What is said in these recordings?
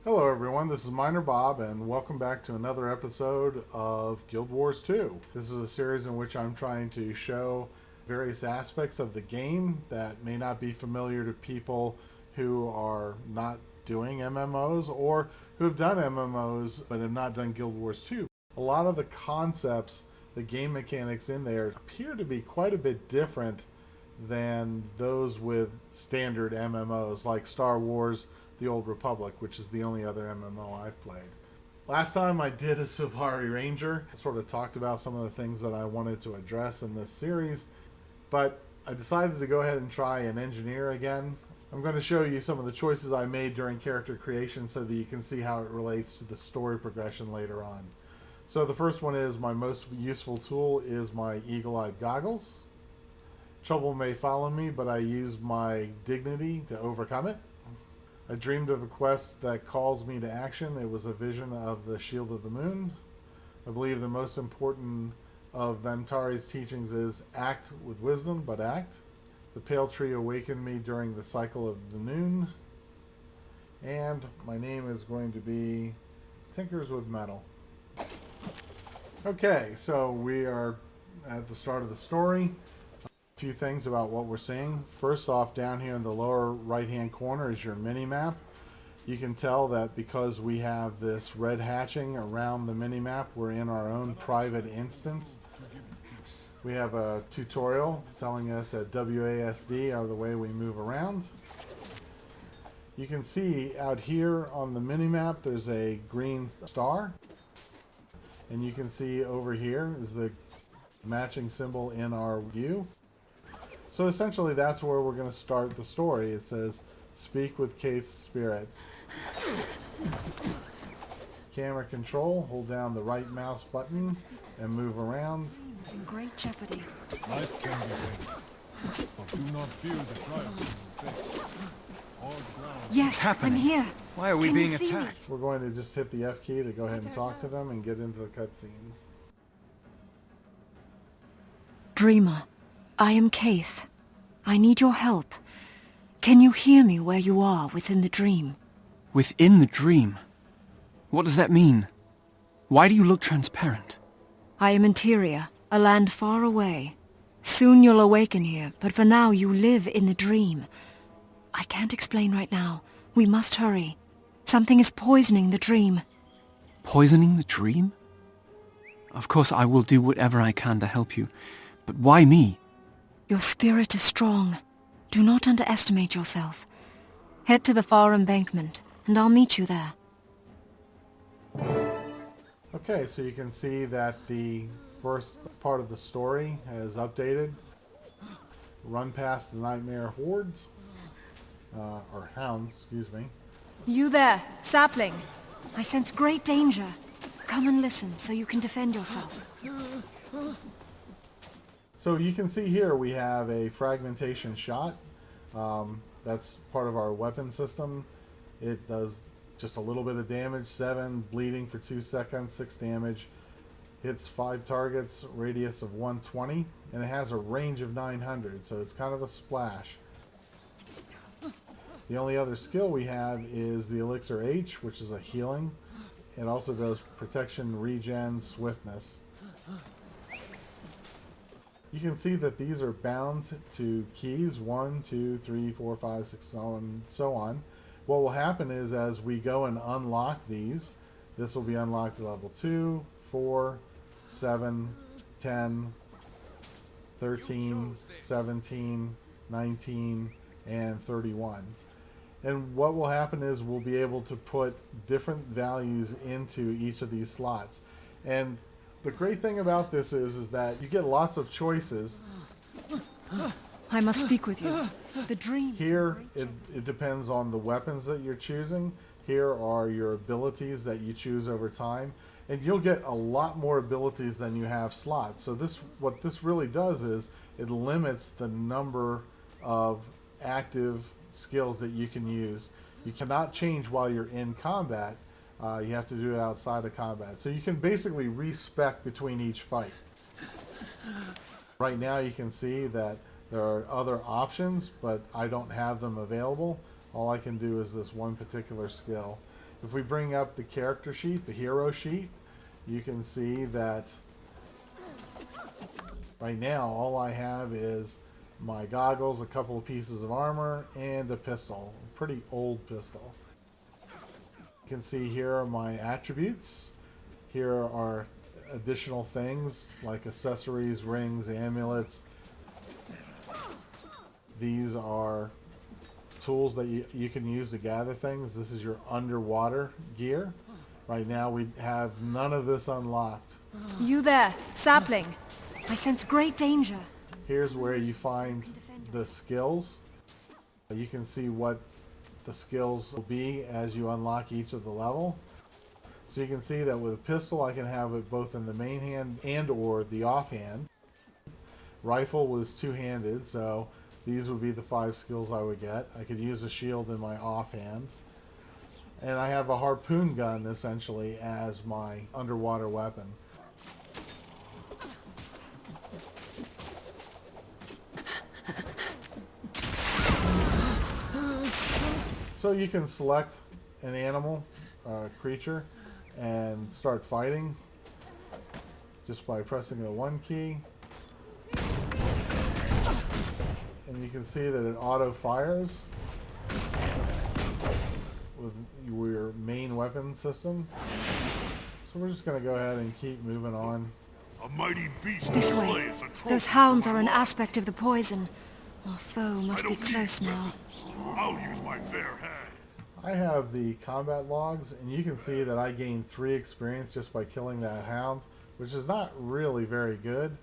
Hello everyone, this is Miner Bob and welcome back to another episode of Guild Wars 2. This is a series in which I'm trying to show various aspects of the game that may not be familiar to people who are not doing MMOs or who have done MMOs but have not done Guild Wars 2. A lot of the concepts, the game mechanics in there appear to be quite a bit different than those with standard MMOs like Star Wars The Old Republic, which is the only other MMO I've played. Last time I did a Safari Ranger, I sort of talked about some of the things that I wanted to address in this series, but I decided to go ahead and try an engineer again. I'm going to show you some of the choices I made during character creation so that you can see how it relates to the story progression later on. So the first one is my most useful tool is my eagle-eyed goggles. Trouble may follow me, but I use my dignity to overcome it. I dreamed of a quest that calls me to action. It was a vision of the Shield of the Moon. I believe the most important of Vantari's teachings is act with wisdom, but act. The Pale Tree awakened me during the cycle of the noon. And my name is going to be Tinkers with Metal. Okay, so we are at the start of the story. Few things about what we're seeing. First off, down here in the lower right hand corner is your mini map. You can tell that because we have this red hatching around the mini map, we're in our own private instance. We have a tutorial telling us that WASD are the way we move around. You can see out here on the mini map there's a green star, and you can see over here is the matching symbol in our view. So essentially that's where we're going to start the story. It says, speak with Kate's spirit. Camera control, hold down the right mouse button and move around. It's in great jeopardy. Life can be painful, but do not fear the trials you face. Hard ground. Yes, I'm here. Why are we Can you being see me? attacked? We're going to just hit the F key to go ahead and talk to them and get into the cutscene. Dreamer, I am Kaith. I need your help. Can you hear me where you are within the dream? Within the dream? What does that mean? Why do you look transparent? I am Interior, a land far away. Soon you'll awaken here, but for now you live in the dream. I can't explain right now. We must hurry. Something is poisoning the dream. Poisoning the dream? Of course I will do whatever I can to help you. But why me? Your spirit is strong. Do not underestimate yourself. Head to the far embankment, and I'll meet you there. Okay, so you can see that the first part of the story has updated. Run past the nightmare hordes, or hounds, excuse me. You there, sapling. I sense great danger. Come and listen so you can defend yourself. So you can see here we have a fragmentation shot. That's part of our weapon system. It does just a little bit of damage, 7, bleeding for 2 seconds, 6 damage. Hits 5 targets, radius of 120, and it has a range of 900, so it's kind of a splash. The only other skill we have is the Elixir H, which is a healing. It also does protection, regen, swiftness. You can see that these are bound to keys 1, 2, 3, 4, 5, 6, so on. What will happen is as we go and unlock these, this will be unlocked at level 2, 4, 7, 10, 13, 17, 19, and 31. And what will happen is we'll be able to put different values into each of these slots. And the great thing about this is that you get lots of choices. I must speak with you. The dream. Here, it depends on the weapons that you're choosing. Here are your abilities that you choose over time. And you'll get a lot more abilities than you have slots. So what this really does is it limits the number of active skills that you can use. You cannot change while you're in combat. You have to do it outside of combat. So you can basically respec between each fight. Right now you can see that there are other options, but I don't have them available. All I can do is this one particular skill. If we bring up the character sheet, the hero sheet, you can see that right now all I have is my goggles, a couple of pieces of armor, and a pistol. A pretty old pistol. You can see here are my attributes. Here are additional things like accessories, rings, amulets. These are tools that you can use to gather things. This is your underwater gear. Right now we have none of this unlocked. You there, sapling. I sense great danger. Here's where you find the skills. You can see what the skills will be as you unlock each of the level. So you can see that with a pistol I can have it both in the main hand and or the offhand. Rifle was two-handed, so these would be the 5 skills I would get. I could use a shield in my offhand. And I have a harpoon gun essentially as my underwater weapon. So you can select an animal, creature, and start fighting just by pressing the 1 key. And you can see that it auto fires with your main weapon system. So we're just going to go ahead and keep moving on. A mighty beast This way. Those hounds are an aspect of the poison. Our foe must be close now. I'll use my bare hand. I have the combat logs, and you can see that I gained 3 experience just by killing that hound, which is not really very good.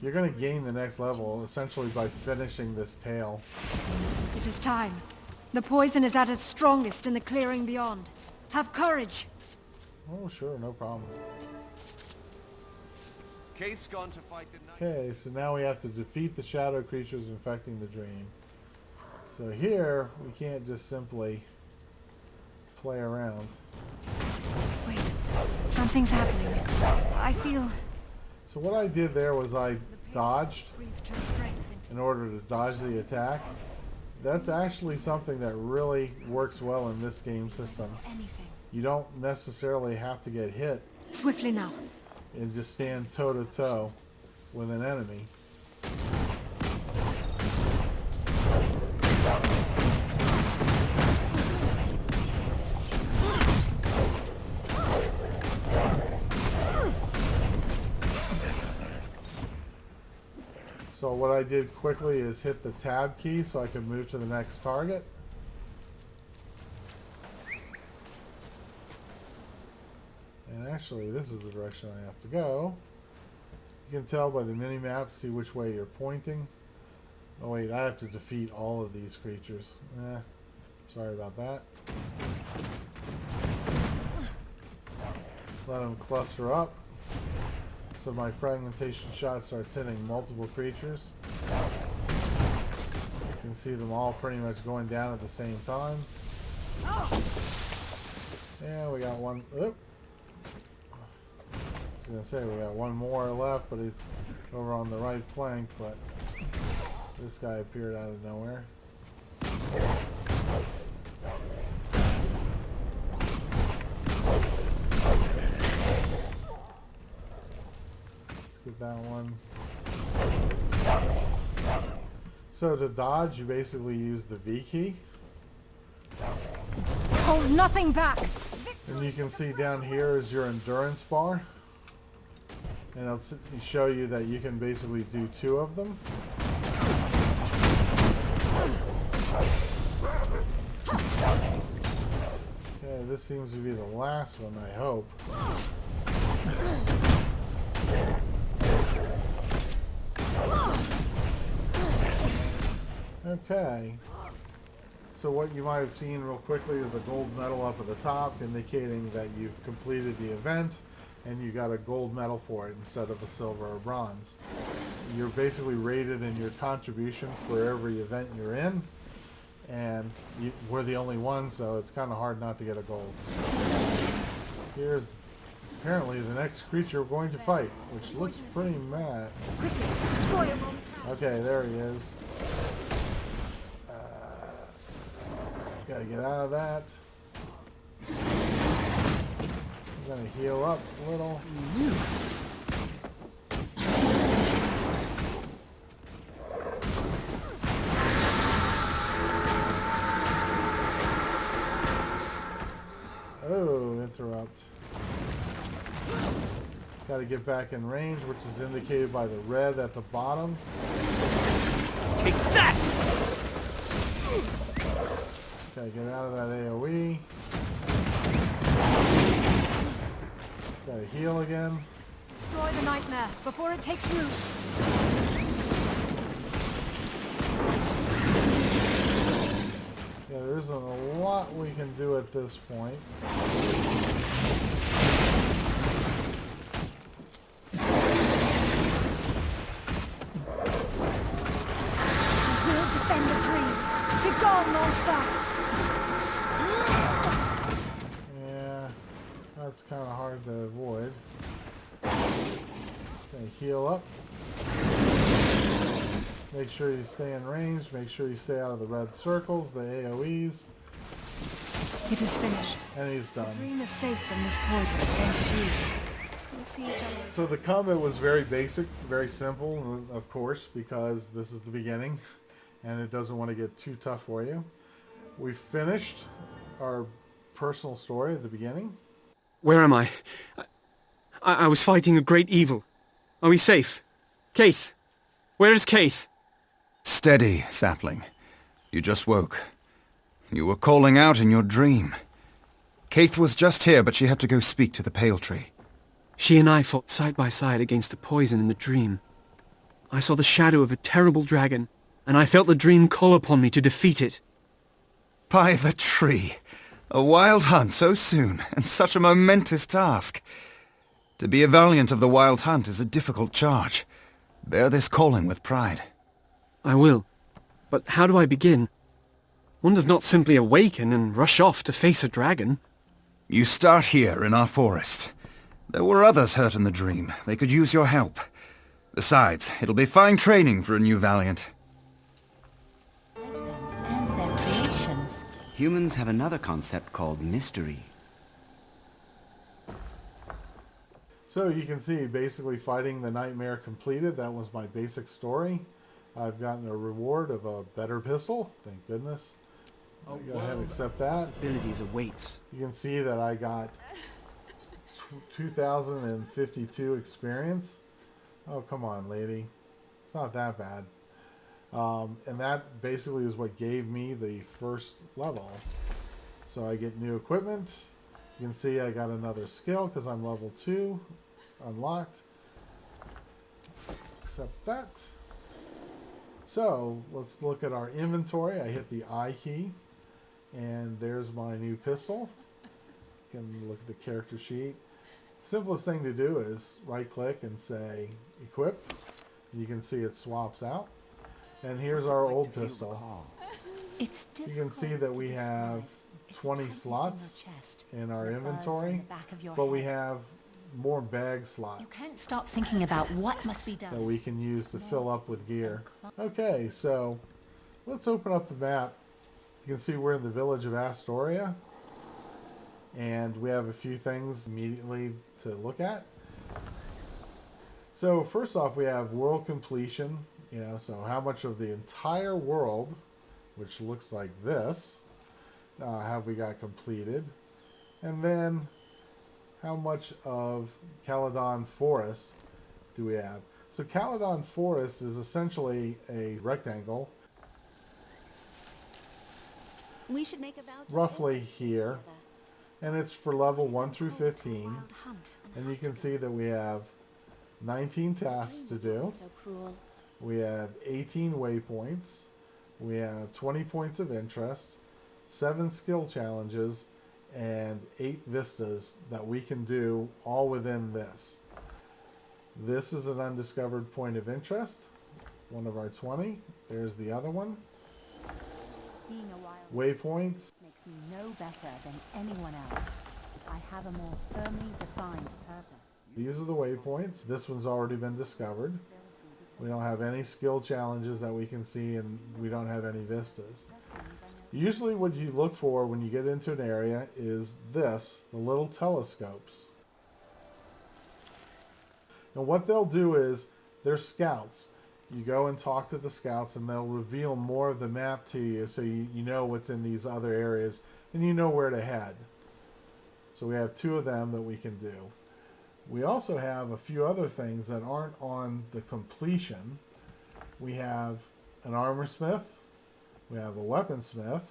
You're going to gain the next level essentially by finishing this tail. It is time. The poison is at its strongest in the clearing beyond. Have courage. Oh, sure, no problem. Case gone to fight the night. Okay, so now we have to defeat the shadow creatures infecting the dream. So here, we can't just simply play around. Wait, something's happening. I feel... So what I did there was I dodged breathed her strength into in order to dodge the attack. That's actually something that really works well in this game system. anything. You don't necessarily have to get hit Swiftly now. and just stand toe to toe with an enemy. So what I did quickly is hit the tab key so I could move to the next target. And actually, this is the direction I have to go. You can tell by the mini-map, see which way you're pointing. Oh wait, I have to defeat all of these creatures. Sorry about that. Let them cluster up. So my fragmentation shot starts hitting multiple creatures. You can see them all pretty much going down at the same time. And we got one. Oop. I was gonna say we got one more left, but it's over on the right flank. But this guy appeared out of nowhere. Get that one. So to dodge, you basically use the V key. Hold nothing back. And you can see down here is your endurance bar. And it'll show you that you can basically do 2 of them. Okay, this seems to be the last one, I hope. Okay, so what you might have seen real quickly is a gold medal up at the top indicating that you've completed the event and you got a gold medal for it instead of a silver or bronze. You're basically rated in your contribution for every event you're in, and we're the only one, so it's kind of hard not to get a gold. Here's apparently the next creature we're going to fight, which looks pretty mad. Quickly, destroy him. Okay, there he is. Gotta get out of that. Gonna heal up a little. Oh, interrupt. Gotta get back in range, which is indicated by the red at the bottom. Take that! Okay, get out of that AoE. Gotta heal again. Destroy the nightmare before it takes root. Yeah, there isn't a lot we can do at this point. We'll defend the dream. Be gone, monster! Yeah, that's kind of hard to avoid. Okay, heal up. Make sure you stay in range. Make sure you stay out of the red circles, the AoEs. It is finished. And he's done. The dream is safe from this poison, thanks to you. We'll see each other. So the combat was very basic, very simple, of course, because this is the beginning, and it doesn't want to get too tough for you. We finished our personal story at the beginning. Where am I? I was fighting a great evil. Are we safe? Keith! Where is Keith? Steady, sapling. You just woke. You were calling out in your dream. Keith was just here, but she had to go speak to the Pale Tree. She and I fought side by side against the poison in the dream. I saw the shadow of a terrible dragon, and I felt the dream call upon me to defeat it. By the tree! A wild hunt so soon, and such a momentous task. To be a valiant of the wild hunt is a difficult charge. Bear this calling with pride. I will. But how do I begin? One does not simply awaken and rush off to face a dragon. You start here in our forest. There were others hurt in the dream. They could use your help. Besides, it'll be fine training for a new valiant. And their creations. Humans have another concept called mystery. So you can see, basically fighting the nightmare completed. That was my basic story. I've gotten a reward of a better pistol. Thank goodness. I'll go ahead and accept that. Abilities awaits. You can see that I got 2,052 experience. Oh, come on, lady. It's not that bad. And that basically is what gave me the first level. So I get new equipment. You can see I got another skill because I'm level 2 unlocked. Accept that. So let's look at our inventory. I hit the I key and there's my new pistol. You can look at the character sheet. Simplest thing to do is right click and say equip. You can see it swaps out. And here's our old pistol. You can see that we have 20 slots in our inventory, but we have more bag slots You can't stop thinking about what must be that done. we can use to fill up with gear. Okay, so let's open up the map. You can see we're in the village of Astoria, and we have a few things immediately to look at. So first off, we have world completion. So how much of the entire world, which looks like this, have we got completed? And then how much of Caledon Forest do we have? So Caledon Forest is essentially a rectangle, We should make a vow to roughly always stay here, together. and it's for level 1 through 15. Wild hunt And you can see that we have 19 tasks to do. So cruel. We have 18 waypoints. We have 20 points of interest, 7 skill challenges, and 8 vistas that we can do all within this. This is an undiscovered point of interest, one of our 20. There's the other one. Being a wild Waypoints. makes me no better than anyone else. I have a more firmly defined purpose. These are the waypoints. This one's already been discovered. We don't have any skill challenges that we can see, and we don't have any vistas. Usually what you look for when you get into an area is this, the little telescopes. And what they'll do is, they're scouts. You go and talk to the scouts, and they'll reveal more of the map to you, so you know what's in these other areas, and you know where to head. So we have 2 of them that we can do. We also have a few other things that aren't on the completion. We have an armor smith, we have a weaponsmith,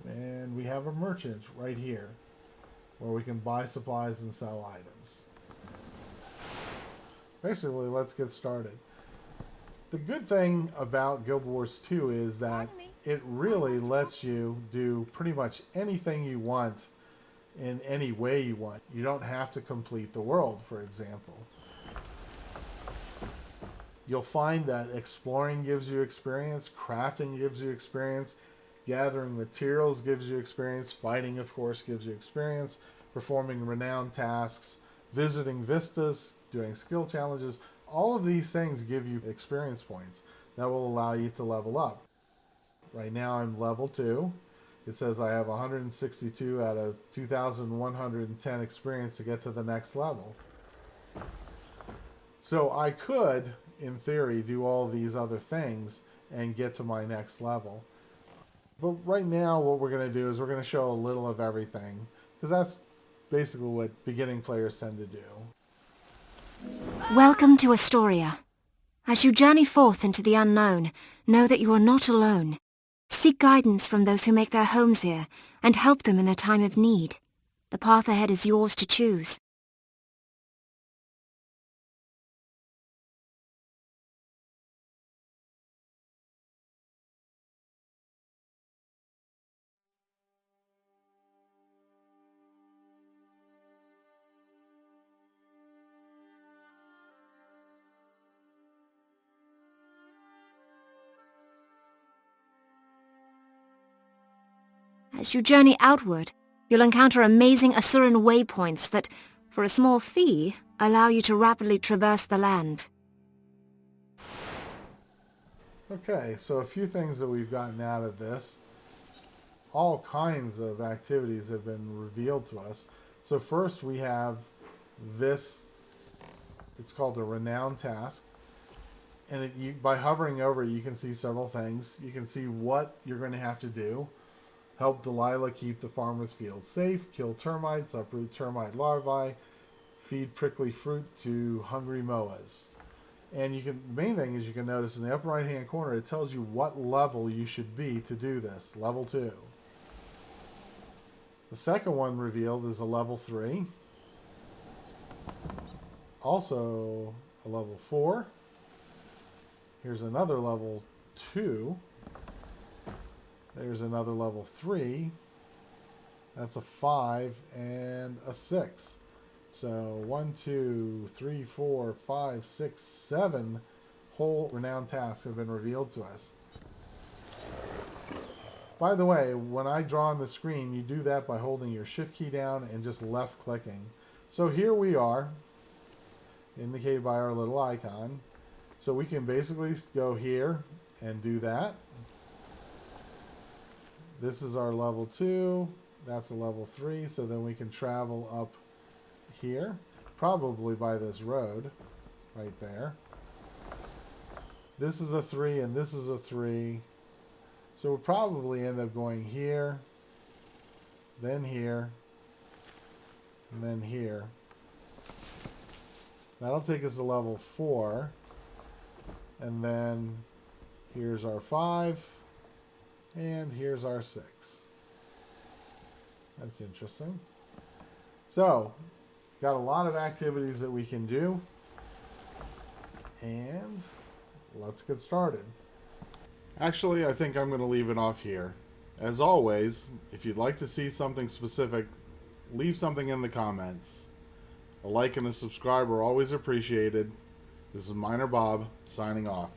and we have a merchant right here, where we can buy supplies and sell items. Basically, let's get started. The good thing about Guild Wars 2 is that it really lets you do pretty much anything you want in any way you want. You don't have to complete the world, for example. You'll find that exploring gives you experience, crafting gives you experience, gathering materials gives you experience, fighting, of course, gives you experience, performing renowned tasks, visiting vistas, doing skill challenges. All of these things give you experience points that will allow you to level up. Right now I'm level 2. It says I have 162 out of 2,110 experience to get to the next level. So I could, in theory, do all these other things and get to my next level. But right now what we're going to do is we're going to show a little of everything, because that's basically what beginning players tend to do. Welcome to Astoria. As you journey forth into the unknown, know that you are not alone. Seek guidance from those who make their homes here, and help them in their time of need. The path ahead is yours to choose. As you journey outward, you'll encounter amazing Asuran waypoints that, for a small fee, allow you to rapidly traverse the land. Okay, so a few things that we've gotten out of this. All kinds of activities have been revealed to us. So first we have this, it's called a renowned task. And by hovering over it, you can see several things. You can see what you're going to have to do. Help Delilah keep the farmer's field safe, kill termites, uproot termite larvae, feed prickly fruit to hungry moas. And the main thing is you can notice in the upper right hand corner, it tells you what level you should be to do this, level 2. The second one revealed is a level 3. Also a level 4. Here's another level 2. There's another level 3. That's a 5 and a 6. So 1, 2, 3, 4, 5, 6, 7 whole renowned tasks have been revealed to us. By the way, when I draw on the screen, you do that by holding your shift key down and just left clicking. So here we are, indicated by our little icon. So we can basically go here and do that. This is our level 2. That's a level 3. So then we can travel up here, probably by this road right there. This is a 3 and this is a 3. So we'll probably end up going here, then here, and then here. That'll take us to level 4. And then here's our 5. And here's our 6. That's interesting. So, got a lot of activities that we can do. And let's get started. Actually, I think I'm going to leave it off here. As always, if you'd like to see something specific, leave something in the comments. A like and a subscribe are always appreciated. This is Miner Bob, signing off.